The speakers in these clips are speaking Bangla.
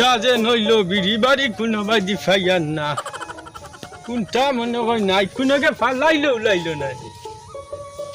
কোনটা যে নইল বিড়ি বাড়ি কোনো বাড়ি ফাইয়ার না কোনটা মনে হয় নাই কোনোকে ফালাইলো উলাইলো নাই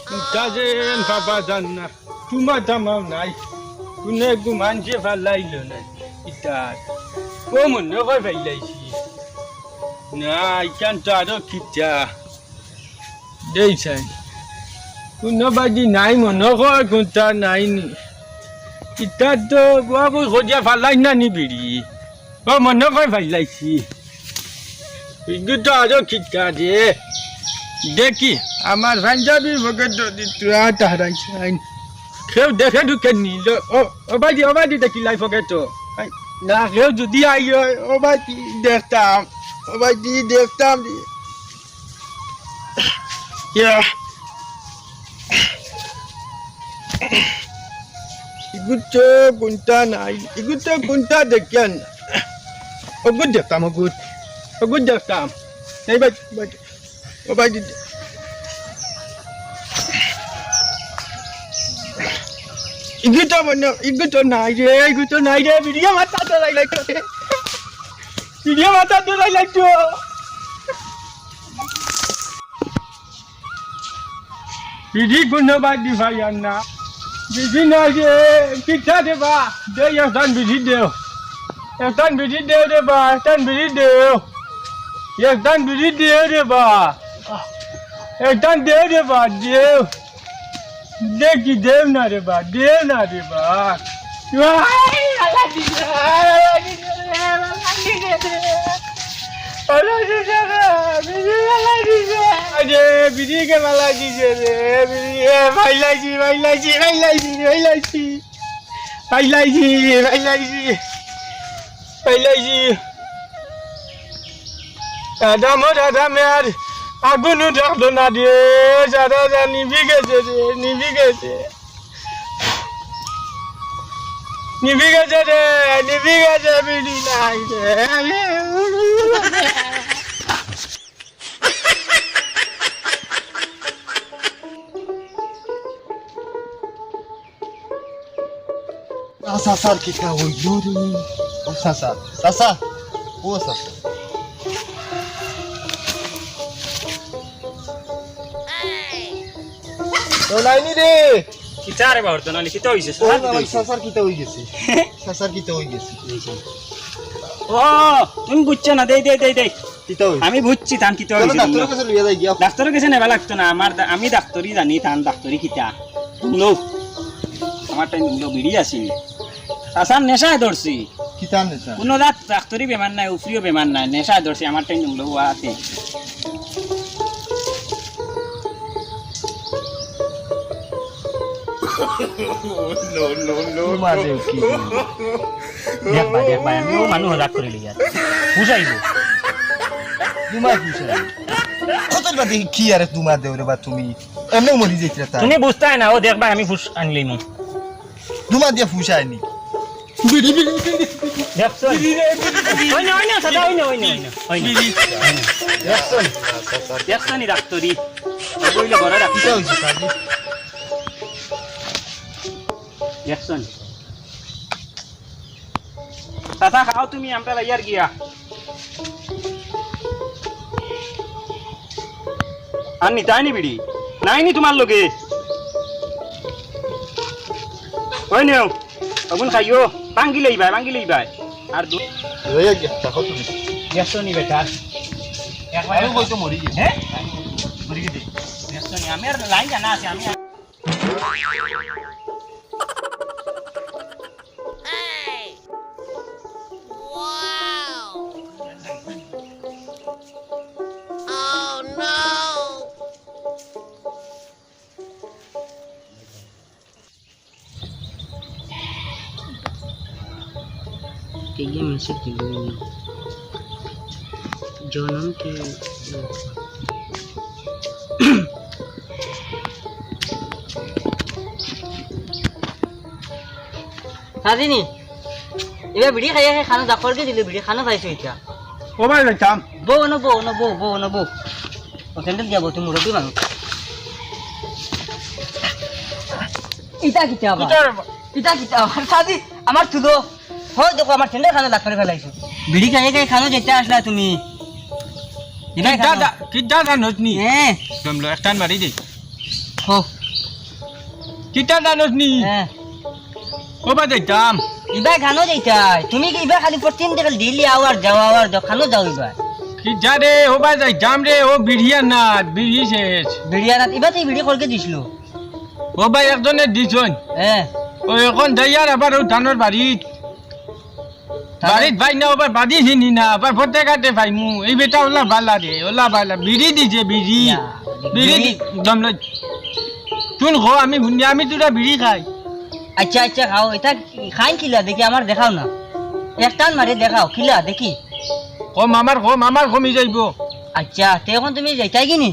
কোনটা যে বাবা জান না তোমা দামাও নাই কোনো একটু মানুষে ফালাইলো নাই ইটার ও মনে হয় ফাইলাইছি না ইকানটা আরো খিচা দেইছেন কোনো বাড়ি নাই মনে হয় কোনটা নাইনি ইটা তো বাবু খোঁজা ফালাই না নি বিড়ি ও মনে হয় ফাইলাইছি দুটো আরো খিচা রে দেখি আমার পাঞ্জাবি ভগত তুয়া তাহারাইছেন কেউ দেখে ঢুকে নিল ও বাড়ি দেখি লাই ফকেট না কেউ যদি আই ও বাড়ি দেখতাম ও বাড়ি দেখতাম ইগুতো কোনটা নাই ইগুতো কোনটা দেখেন ওগুদ দেখতাম ওগুদ দেখতাম এই বাড়ি ও বাড়ি ইগুতো নাই রে ভিডিও মাথা তো লাগতো ভিডিও মাথা তো লাগতো ভিডি কোনো বাড়ি ভাইয়ার না বিধি নাই রে পিঠা দেবা দে একটান বিধি দেও একটান বিধি দেও রে বা একটান বিধি দেও একটান বিধি দেও রে বা একটান দেও রে বা দেও দেখি দেও না রে বা আরে বিড়ি কে মালা দিছে রে বিড়ি ফাইলাইছি দাদা মেয়ার আগুন উঠালো না রে সারা নিভি গেছে বিড়ি নাই রে Sasar kita wujud ini. Sasar. Oh sasar. Tola ini deh. Kita ada bawa tola ini kita isi. Sasar kita wujud sih. Oh, তুমি বুঝছো না দেই Kita wujud. আমি বুঝছি তান কিতা হইছে Dokter kaso lihat lagi. ডাক্তারের কাছে নেবা লাগতো না আমি ডাক্তারই জানি তান ডাক্তারি কিতা লো আমার টাইম লো বিড়ি আসিনি আসাম নেশায় ধরছি Kita nesa. কোনো রাত ডাক্তারি বেমার নাই উফরিও বেমার নাই নেশায় ধরছি আমার টাইম লো আছে No. Made ki. দেখ ভাই আমি মানুষ হজাক করে লিয়া বুঝাইবো Duma pusai. Kau tu berarti kiar duma deh udah batu mi. Emang mau dicerita? তুমি বুঝতে না ও দেখ ভাই আমি ফুস আনলিমু Duma dia pusai ni. দেখছন ওই না সাদা ওই না দেখছন ডাক্তারি বইলে বড় ডাক্তার Kita wujud tadi. দেখছন চাচা খাও তুমি আমরা লাইয়ার গিয়া আনি তাইনি বিড়ি নাইনি তোমার লগে ওই নেও আগুন খাইও বাঙ্গি লইবাই আর দু Ya ya, takut tu. দেখছনি বেটা Aku kau tu mori. হ্যাঁ মরি গেছে দেখছনি আমি আর লাইন জানা আছে আমি ये मैसेज दिलो जनम के सादिनी ये बिड़ी खाया है खाना दाखोर के दिले बिड़ी खाना खाई सोईता ও ভাই দেখতাম बो होटेल गया बो तुम मुरब्बी मांगो इता किता बा इता किता सादी আমার তুলো হয় দেখো আমার ছেলে খানো দাঁত করে ফেলাইছো বিড়ি খাইয়ে খাই খানো যেতে আসলা তুমি কিটা জানোস নি হ্যাঁ জমলো একটান মারি দে হো কিটা জানোস নি হ্যাঁ ওবা যাইতাম ইবা খানো যাইতাই তুমি কি ইবা খালি প্রতিদিন দেখল দিল্লি আওয়ার যাও খানো যাও ইবা কিটা রে ওবা যাইতাম রে ও বিড়িয়া না বিড়ি শেষ বিড়িয়ানাত ইবা তুই বিড়ি করকে দিছিলো ওবা একজনে দিছন হ্যাঁ ও এখন যাইয়ার আবার ও ধানের বাড়িত ভাই না ওবার বাড়ি চিনি না আবার ভোটে কাটে ভাই মু এই বেটা ওলা বালা বিড়ি দিছে বিড়ি জমলো তুন খো আমি শুনি আমি তোরা বিড়ি খাই আচ্ছা আচ্ছা খাও এটা খাই খিলা দেখি আমার দেখাও না একটান মারে দেখাও খিলা দেখি কম আমার কমি যাইব আচ্ছা তে এখন তুমি যাইতাই কিনি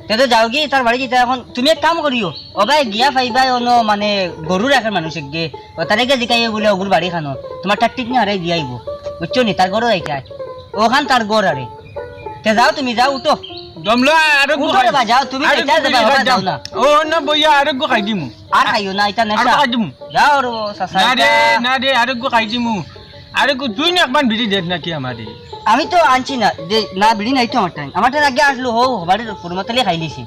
তে তো যাও কি তার বাড়ি যেতে এখন তুমি এক কাম করিও ওবাই গিয়া পাইবাই অনো মানে গরু রাখার মানুষ গে তারেকে জিকাই বলে ওগুর বাড়ি খানো তোমার টাকটিক নিয়ে হারাই দিয়ে আইব বুঝছো নি তার গরু যাইতাই ওখান তার গড় আরে তে যাও তুমি যাও উঠো জমলো আর উঠো রে বা যাও তুমি যাইতা যাবা বাবা যাও না ও না বইয়া আর খাই দিমু আর খাইও না এটা নেশা খাই দিমু যাও রে সাসা না রে আর খাই দিমু আর তুই না একবার বিড়ি দেখ নাকি আমারে আমি তো আনছি না না বিড়ি নাই তো আমার টাইম আগে আসলো হো বাড়ির পুরমাতালি খাই লিছি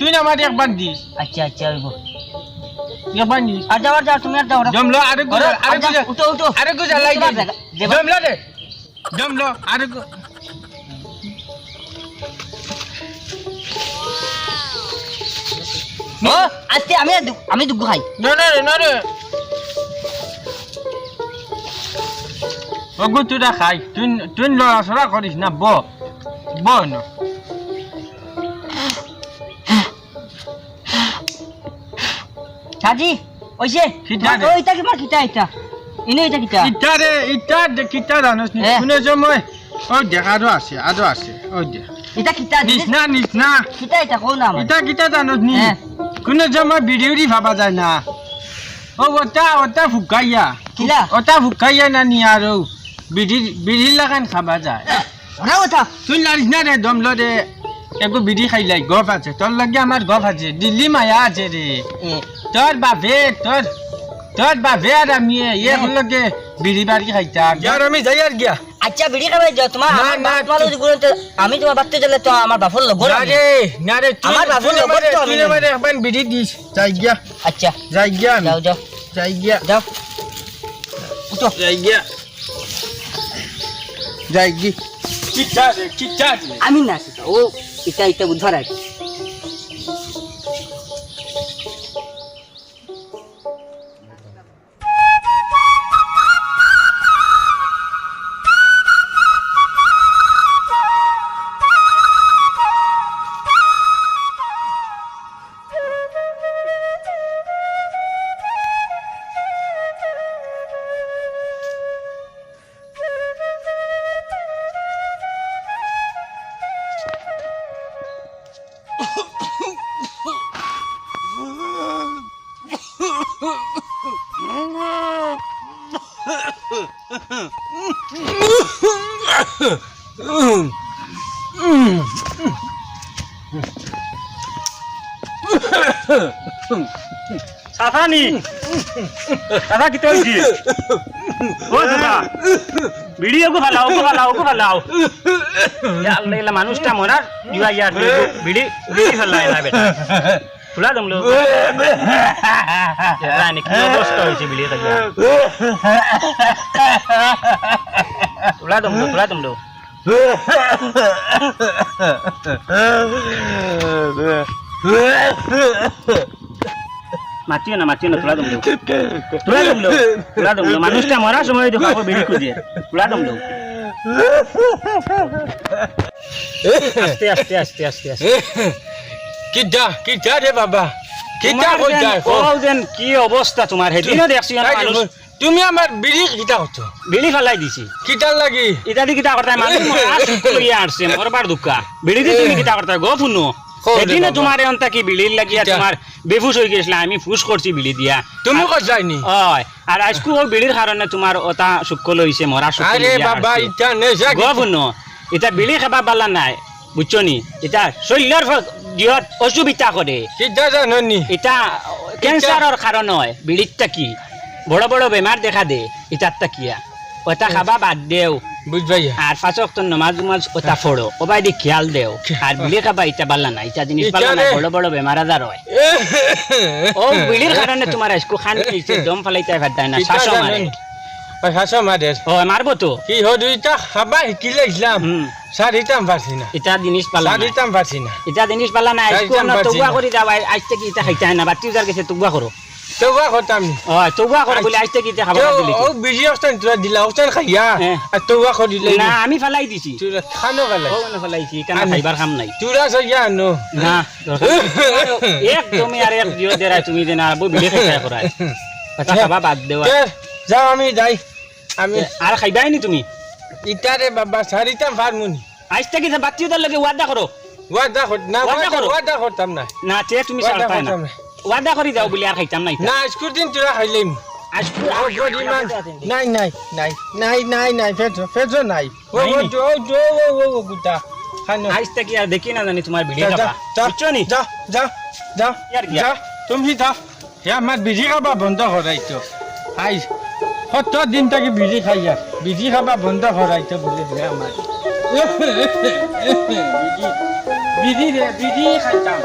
তুই না আমারে একবার দিস আচ্ছা আচ্ছা হইব একবার নিস আর যাও তুমি আর যাও জমলো উঠো আর জ্বালাই দে জমলো রে জমলো আর ও আজকে আমি দুগ্গু খাই না রে ওগু তুই খাই তুই লড়াচড়া করিস না ব না সাজি ওইছে ওইটা কি মার কিটা এটা ইনে এটা কিটা কিটা জানোস নি শুনে সময় ওই দেখ আরো আছে ওই দেখ এটা কিটা নিস না কিটা এটা কোন নাম কিটা জানোস নি কোনে সময় ভিডিওরি ভাবা যায় না ও ওটা ফুকাইয়া কিলা ওটা ফুকাইয়া না নি আর বিড়ি লাগান খাবা যায় ওরা ওটা তুই লারিস না রে দমলো রে একটু বিড়ি খাইলাই গপ আছে তোর লাগে আমার গপ আছে দিল্লি মায়া আছে রে তোর বাপে আর আমি লগে বিড়ি বাড়ি খাইতাম আর আমি যাই আর গিয়া আচ্ছা বিড়ি খাবাই যাও তোমার আমি তোমার বাড়তে গেলে তো আমার বাপর লোক না রে আমার বাপর লোক তুই আমারে একবার বিড়ি দিস যাই গিয়া আচ্ছা যাই গিয়া যাও যাই গিয়া যাও উঠো যাই গিয়া যাই গি কিটা আমি না ও এটা বুঝার আছে সাফানি দাদা কি হইছে ও দাদা ভিডিও কো ফালাও ইয়া আল্লাহ এলা মানুষটা মরার ইয়ার ভিডি ফালাই না বেটা তুলা দমলো রানি কি অবস্থা হইছে ভিডিও খাইয়া তুলা দমলো মাতিও না তুলা দমলো মানুষটা মরার সময় দেখো ভিডিও খুঁজে তুলা দমলো আস্তে কিটা রে বাবা কিটা কই যায় কি অবস্থা তোমার হেদিনও দেখছি মানুষ তুমি আমার বিড়ি কিটা হতো বিড়ি ফেলাই দিছি কিটার লাগি এটা দি কিটা করতে মানুষ লইয়া আসছে মরবার দুঃখা বিড়ি দি তুমি কিটা করতে গো ফুনো সেদিনে তোমার অন্তা কি বিড়ির লাগিয়া তোমার বেফুস হয়ে গেছিল আমি ফুস করছি বিড়ি দিয়া তুমি কই যাইনি হয় আর আজকু ওই বিড়ির কারণে তোমার ওটা শুক্কল হইছে মরা শুক্কল আরে বাবা এটা নেশা গো ফুনো এটা বিড়ি খাবা পালা নাই বুঝছো নি এটা শরীরের দিহত অসুবিধা করে কিটা জাননি এটা ক্যান্সারের কারণ হয় বিড়িটা কি বড় বড় বেমার দেখা দে ইটারটা কিয়া ওটা খাবা বাদ দেও বুঝবাই আর 5 ওয়াক্ত নামাজ ওটা পড়ো ওবাই দি খেয়াল দেও আর বিড়ি খাবা ইটা বালা না ইটা জিনিস বালা না বড় বড় বেমার আজার হয় ও বিড়ির কারণে তোমার আজকো খান নিচে দম ফলাইতে পারতাই না শ্বাস মারে হাসা মাদের ও মারবো তো কি হদুইটা খাবা শিকিলে ইসলাম সারিতাম পারছি না ইটা জিনিস বালা না সারিতাম পারছি না ইটা জিনিস বালা না আজকো না তওবা করি যাও আজ থেকে ইটা খাইতে না বাতি উজার কাছে তওবা করো তওবা করতাম ও তওবা করো বলে আজ থেকে ইটা খাবা দিলি ও বিজি অবস্থান তোরা দিলা অবস্থান খাইয়া আর তওবা করিলে না আমি ফলাই দিছি তোরা খানো গেলে ও না ফলাইছি কেন খাইবার কাম নাই তোরা সইয়া নো না এক তুমি আর এক জিও দেরা তুমি দেনা বই বিলে খাইতা করাই কথা খাবা বাদ দেওয়া যাও আমি যাই আমি আর খাইবাই নি তুমি ইটারে বাবা সারিতাম ফারমুনি আজ থেকে বাতি উদার লাগে ওয়াদা করো ওয়াদা করতাম না না তে তুমি সারতাই না ওয়াদা করি যাও বলি আর খাইতাম না না স্কুল দিন তোরা খাইলেম আজকে নাই নাই নাই নাই নাই নাই ফেজো নাই ও গুটা খানো আজ থেকে আর দেখি না জানি তোমার ভিডিও খাবা বুঝছো নি যা যা যা ইয়ার গিয়া। যা তুমি যা হে আমার বিড়ি খাবা বন্ধ করাইতো আই 70 দিন থেকে বিড়ি খাইয়া বিড়ি খাবা বন্ধ করাইতো বলে হে আমার বিড়ি খাইতাম